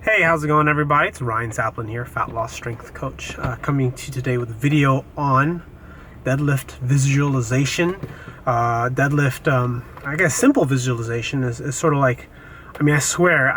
Hey, how's it going, everybody? It's Ryan Zaplin here, Fat Loss Strength Coach, coming to you today with a video on deadlift visualization. I guess simple visualization is sort of like, I swear,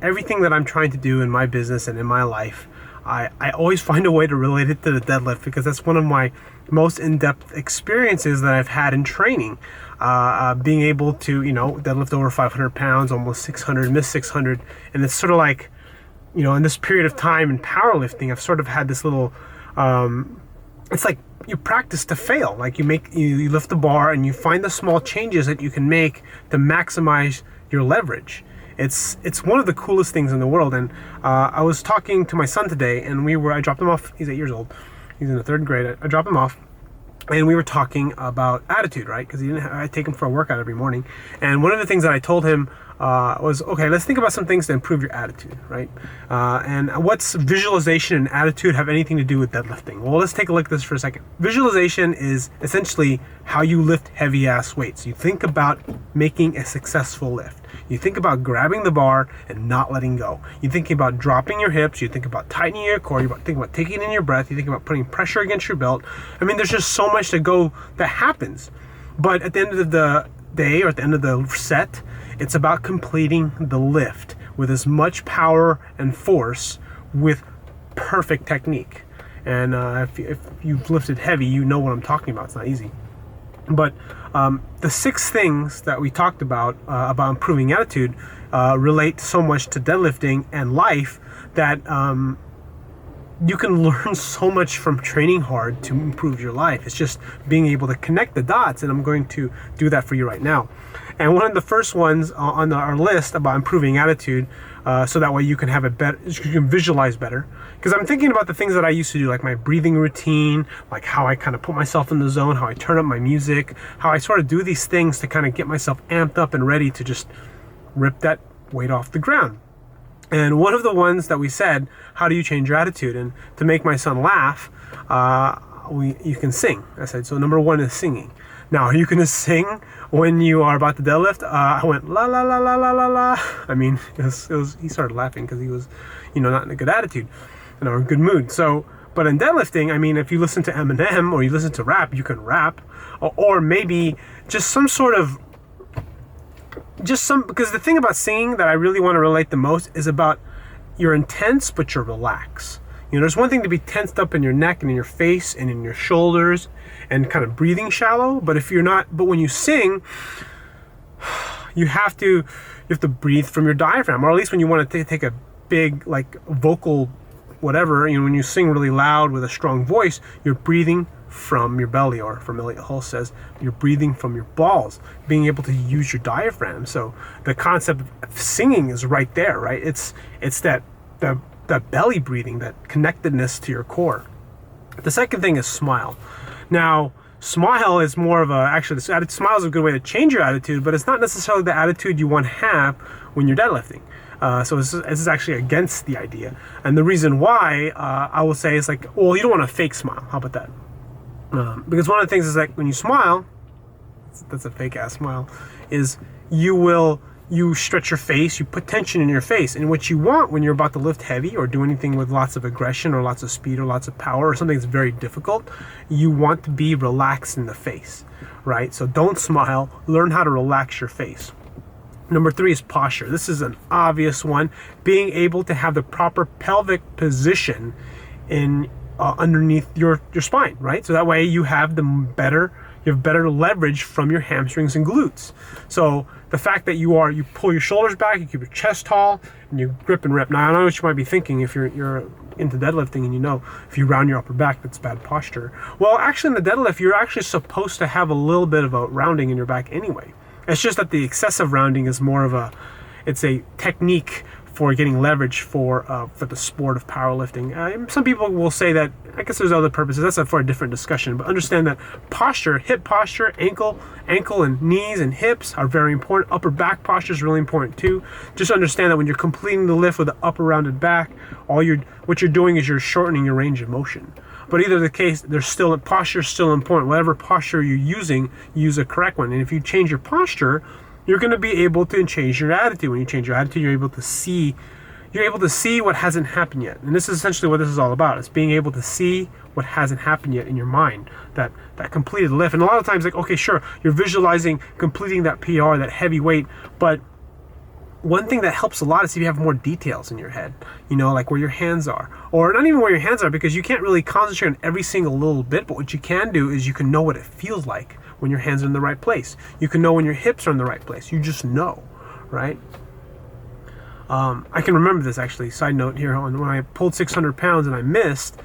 everything that I'm trying to do in my business and in my life, I always find a way to relate it to the deadlift because that's one of my most in-depth experiences that I've had in training. Being able to, deadlift over 500 pounds, almost 600, miss 600, and it's sort of like, in this period of time in powerlifting, I've sort of had this little, it's like you practice to fail. Like you lift the bar and you find the small changes that you can make to maximize your leverage. It's one of the coolest things in the world. And I was talking to my son today, and I dropped him off. He's 8 years old. He's in the third grade. I dropped him off, and we were talking about attitude, right? Because I take him for a workout every morning. And one of the things that I told him was, okay, let's think about some things to improve your attitude, right? And what's visualization and attitude have anything to do with deadlifting? Well, let's take a look at this for a second. Visualization is essentially how you lift heavy ass weights. You think about making a successful lift. You think about grabbing the bar and not letting go. You think about dropping your hips. You think about tightening your core. You think about taking in your breath. You think about putting pressure against your belt. There's just so much that happens. But at the end of the day, or at the end of the set, it's about completing the lift with as much power and force with perfect technique. And if you've lifted heavy, you know what I'm talking about. It's not easy. But the 6 things that we talked about improving attitude relate so much to deadlifting and life that you can learn so much from training hard to improve your life. It's just being able to connect the dots, and I'm going to do that for you right now. And one of the first ones on our list about improving attitude, so that way you can have it better, you can visualize better. Because I'm thinking about the things that I used to do, like my breathing routine, like how I kind of put myself in the zone, how I turn up my music, how I sort of do these things to kind of get myself amped up and ready to just rip that weight off the ground. And one of the ones that we said, how do you change your attitude? And to make my son laugh, you can sing. I said, so number 1 is singing. Now, are you going to sing when you are about to deadlift? I went, la, la, la, la, la, la, la. He started laughing because he was, not in a good attitude or a good mood. So, but in deadlifting, if you listen to Eminem or you listen to rap, you can rap. Or maybe just because the thing about singing that I really want to relate the most is about you're intense, but you're relaxed. There's one thing to be tensed up in your neck and in your face and in your shoulders and kind of breathing shallow, but when you sing, you have to breathe from your diaphragm, or at least when you want to take a big, like, vocal whatever, when you sing really loud with a strong voice, you're breathing from your belly, or from Elliot Hull says, you're breathing from your balls, being able to use your diaphragm. So the concept of singing is right there, right? It's that belly breathing, that connectedness to your core. The second thing is smile. Now, smile is more of smile is a good way to change your attitude, but it's not necessarily the attitude you want to have when you're deadlifting. So this is actually against the idea. And the reason why I will say is like, well, you don't want a fake smile. How about that? Because one of the things is like when you smile, that's a fake ass smile, is you stretch your face, you put tension in your face. And what you want when you're about to lift heavy or do anything with lots of aggression or lots of speed or lots of power or something that's very difficult, you want to be relaxed in the face, right? So don't smile, learn how to relax your face. Number 3 is posture. This is an obvious one. Being able to have the proper pelvic position in underneath your spine, right? So that way you have better leverage from your hamstrings and glutes. So the fact that you pull your shoulders back, you keep your chest tall, and you grip and rip. Now I know what you might be thinking if you're into deadlifting, and if you round your upper back, that's bad posture. Well, actually in the deadlift, you're actually supposed to have a little bit of a rounding in your back anyway. It's just that the excessive rounding is more of it's a technique for getting leverage for the sport of powerlifting. Some people will say that, I guess there's other purposes, that's for a different discussion, but understand that posture, hip posture, ankle and knees and hips are very important. Upper back posture is really important too. Just understand that when you're completing the lift with the upper rounded back, what you're doing is you're shortening your range of motion. But either the case, posture is still important. Whatever posture you're using, use a correct one. And if you change your posture, you're going to be able to change your attitude. When you change your attitude, you're able to see you're able to see what hasn't happened yet. And this is essentially what this is all about. It's being able to see what hasn't happened yet in your mind, that completed lift. And a lot of times, like, okay, sure, you're visualizing completing that PR, that heavy weight, but one thing that helps a lot is if you have more details in your head, you know, like where your hands are, or not even where your hands are, because you can't really concentrate on every single little bit, but what you can do is you can know what it feels like when your hands are in the right place. You can know when your hips are in the right place. You just know, right? I can remember this actually, side note here, when I pulled 600 pounds and I missed,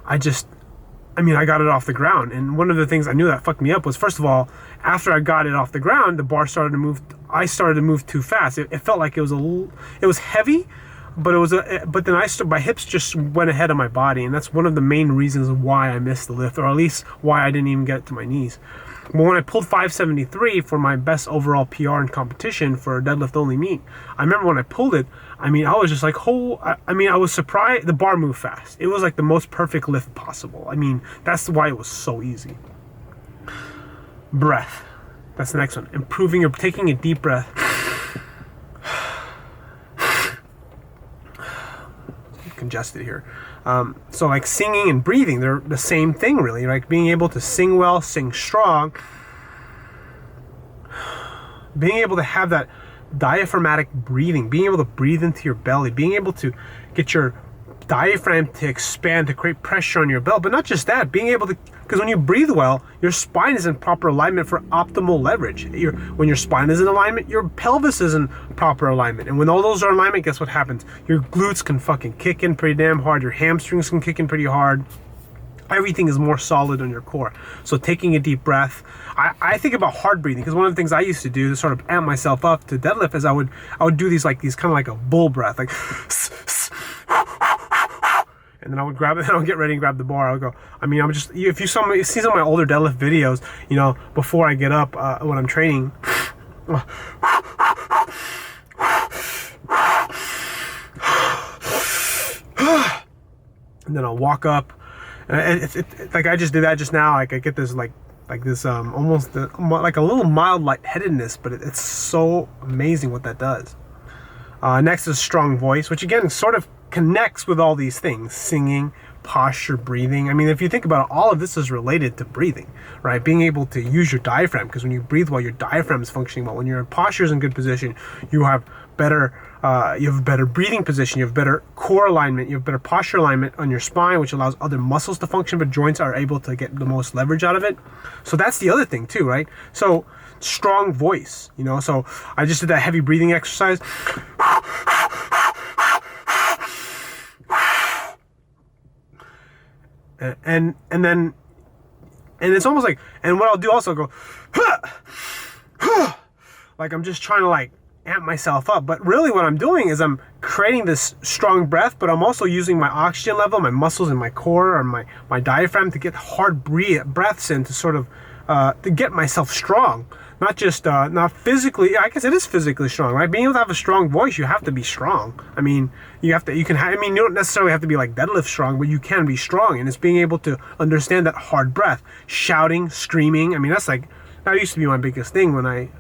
I got it off the ground. And one of the things I knew that fucked me up was, first of all, after I got it off the ground, the bar started to move. I started to move too fast. It felt like it was heavy, but then my hips just went ahead of my body. And that's one of the main reasons why I missed the lift, or at least why I didn't even get it to my knees. But when I pulled 573 for my best overall PR in competition for a deadlift only meet, I remember when I pulled it, I was just like, I was surprised. The bar moved fast. It was like the most perfect lift possible. That's why it was so easy. Breath. That's the next one. Improving or taking a deep breath. Congested here. So like singing and breathing, they're the same thing really. Like being able to sing well, sing strong, being able to have that diaphragmatic breathing, being able to breathe into your belly, being able to get your diaphragm to expand to create pressure on your belly. But not just that, being able to, because when you breathe well, your spine is in proper alignment for optimal leverage. When your spine is in alignment, your pelvis is in proper alignment. And when all those are in alignment, guess what happens? Your glutes can fucking kick in pretty damn hard. Your hamstrings can kick in pretty hard. Everything is more solid on your core. So taking a deep breath. I think about hard breathing, because one of the things I used to do to sort of amp myself up to deadlift is I would do these kind of like a bull breath, like and then I would grab it, and I would get ready and grab the bar. I would go, if you see some of my older deadlift videos, you know, before I get up when I'm training, and then I'll walk up, and it's like I just did that just now. Like I get this like this almost like a little mild lightheadedness, but it's so amazing what that does. Next is strong voice, which again sort of connects with all these things: singing, posture, breathing. If you think about it, all of this is related to breathing, right? Being able to use your diaphragm, because when you breathe well, your diaphragm is functioning well. When your posture is in good position, you have better breathing position, you have better core alignment, you have better posture alignment on your spine, which allows other muscles to function, but joints are able to get the most leverage out of it. So that's the other thing too, right? So strong voice, you know, so I just did that heavy breathing exercise. And it's almost like, and what I'll do also, go like I'm just trying to like amp myself up, but really what I'm doing is I'm creating this strong breath, but I'm also using my oxygen level, my muscles in my core, or my diaphragm to get hard breaths in, to sort of to get myself strong. Not just not physically. I guess it is physically strong, right? Being able to have a strong voice, you have to be strong. You don't necessarily have to be like deadlift strong, but you can be strong, and it's being able to understand that hard breath, shouting, screaming. That used to be my biggest thing when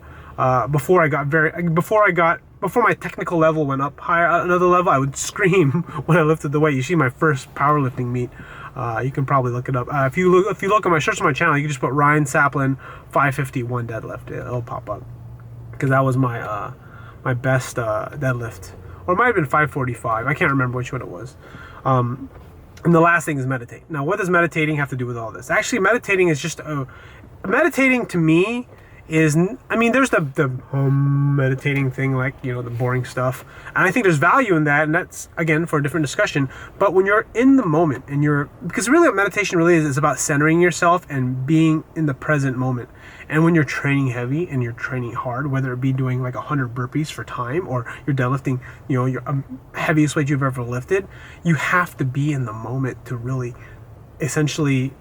before my technical level went up higher, another level, I would scream when I lifted the weight. You see my first powerlifting meet. You can probably look it up. If you look at my search on my channel, you can just put Ryan Saplin 551 deadlift. It'll pop up, because that was my my best deadlift, or it might have been 545. I can't remember which one it was. And the last thing is meditate. Now, what does meditating have to do with all this? Actually, meditating is just meditating to me is, there's the meditating thing, like, you know, the boring stuff, and I think there's value in that, and that's again for a different discussion. But when you're in the moment, and because really what meditation really is about centering yourself and being in the present moment. And when you're training heavy and you're training hard, whether it be doing like 100 burpees for time, or you're deadlifting, you know, your heaviest weight you've ever lifted, you have to be in the moment to really essentially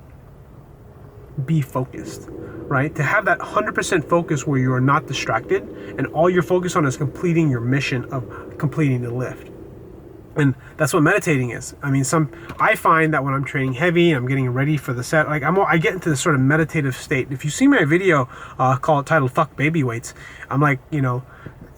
be focused, right? To have that 100% focus where you are not distracted, and all you're focused on is completing your mission of completing the lift. And that's what meditating is. I find that when I'm training heavy, I'm getting ready for the set, like I get into this sort of meditative state. If you see my video titled "Fuck Baby Weights," I'm like, you know,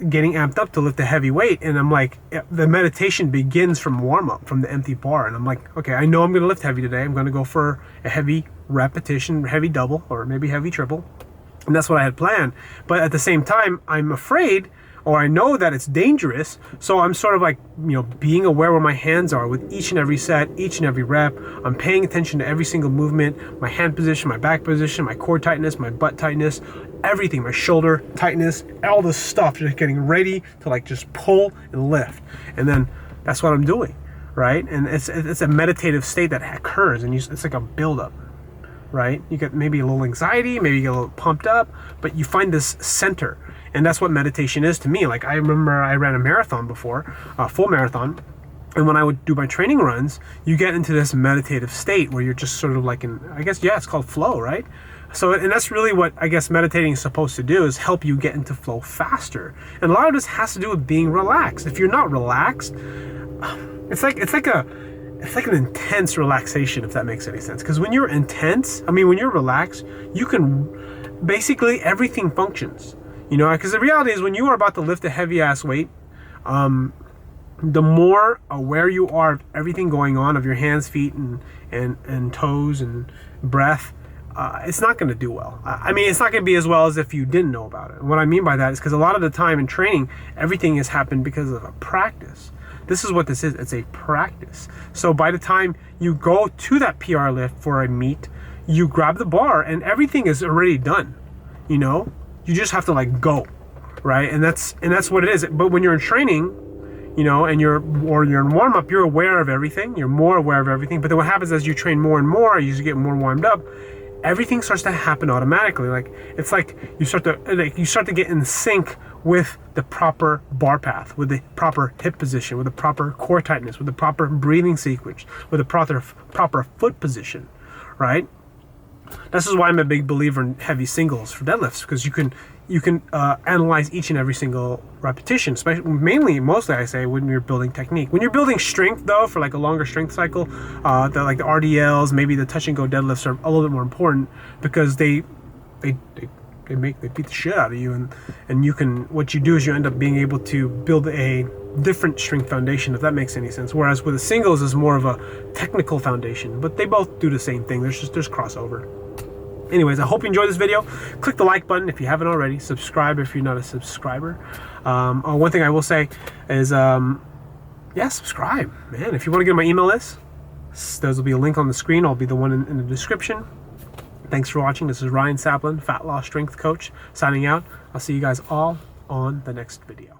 getting amped up to lift a heavy weight, and I'm like, the meditation begins from warm up, from the empty bar, and I'm like, okay, I know I'm going to lift heavy today. I'm going to go for a heavy repetition, heavy double, or maybe heavy triple, and that's what I had planned. But at the same time, I'm afraid, or I know that it's dangerous, so I'm sort of like, being aware where my hands are with each and every set, each and every rep. I'm paying attention to every single movement, my hand position, my back position, my core tightness, my butt tightness, everything, my shoulder tightness, all this stuff, just getting ready to like just pull and lift. And then that's what I'm doing, right? And it's a meditative state that occurs, and it's like a buildup, right? You get maybe a little anxiety, maybe you get a little pumped up, but you find this center. And that's what meditation is to me. Like, I remember I ran a marathon before, a full marathon. And when I would do my training runs, you get into this meditative state where you're just sort of like it's called flow, right? So, and that's really what I guess meditating is supposed to do, is help you get into flow faster. And a lot of this has to do with being relaxed. If you're not relaxed, it's like an intense relaxation, if that makes any sense. Because when you're intense, when you're relaxed, you can basically everything functions. Because the reality is, when you are about to lift a heavy ass weight, the more aware you are of everything going on, of your hands, feet, and toes and breath, it's not going to do well. It's not going to be as well as if you didn't know about it. And what I mean by that is because a lot of the time in training, everything has happened because of a practice. This is what this is. It's a practice. So by the time you go to that PR lift for a meet, you grab the bar and everything is already done. You just have to like go, right? And that's what it is. But when you're in training, and you're in warm up, you're aware of everything. You're more aware of everything. But then what happens as you train more and more, you get more warmed up, everything starts to happen automatically. Like, it's like you start to get in sync with the proper bar path, with the proper hip position, with the proper core tightness, with the proper breathing sequence, with the proper foot position, right? This is why I'm a big believer in heavy singles for deadlifts, because you can analyze each and every single repetition, mostly I say when you're building technique. When you're building strength, though, for like a longer strength cycle, the RDLs, maybe the touch and go deadlifts are a little bit more important, because they beat the shit out of you, and what you do is you end up being able to build a different strength foundation, if that makes any sense. Whereas with the singles is more of a technical foundation, but they both do the same thing. There's crossover. Anyways, I hope you enjoyed this video. Click the like button if you haven't already. Subscribe if you're not a subscriber. One thing I will say is, subscribe, man. If you want to get on my email list, there will be a link on the screen. I'll be the one in the description. Thanks for watching. This is Ryan Saplin, Fat Loss Strength Coach, signing out. I'll see you guys all on the next video.